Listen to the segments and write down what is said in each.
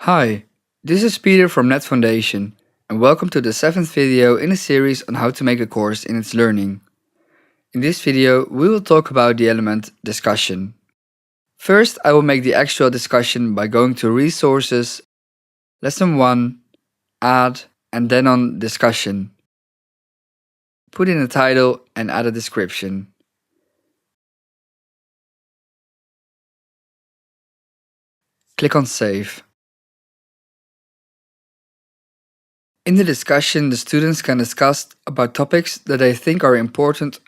Hi, this is Peter from Net Foundation, and welcome to the 7th video in a series on how to make a course in its learning. In this video, we will talk about the element discussion. First, I will make the actual discussion by going to Resources, Lesson 1, Add, and then on Discussion. Put in a title and add a description. Click on Save. In the discussion, the students can discuss about topics that they think are important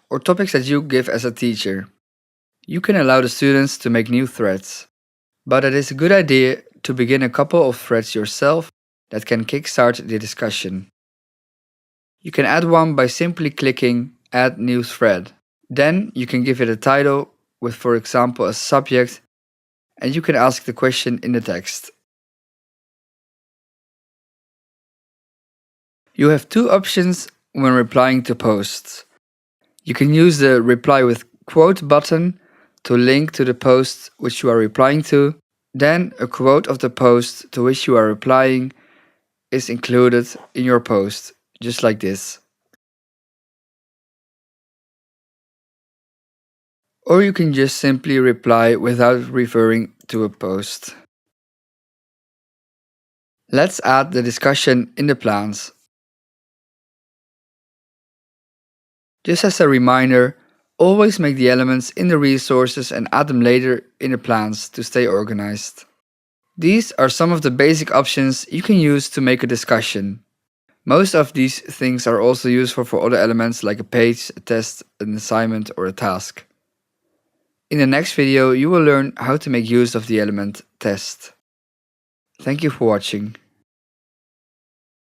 or topics that you give as a teacher. You can allow the students to make new threads, but it is a good idea to begin a couple of threads yourself that can kickstart the discussion. You can add one by simply clicking Add New Thread. Then you can give it a title with, for example, a subject, and you can ask the question in the text. You have two options when replying to posts. You can use the Reply with Quote button to link to the post which you are replying to. Then a quote of the post to which you are replying is included in your post, just like this. Or you can just simply reply without referring to a post. Let's add the discussion in the plans. Just as a reminder, always make the elements in the resources and add them later in the plans to stay organized. These are some of the basic options you can use to make a discussion. Most of these things are also useful for other elements like a page, a test, an assignment, or a task. In the next video, you will learn how to make use of the element test. Thank you for watching.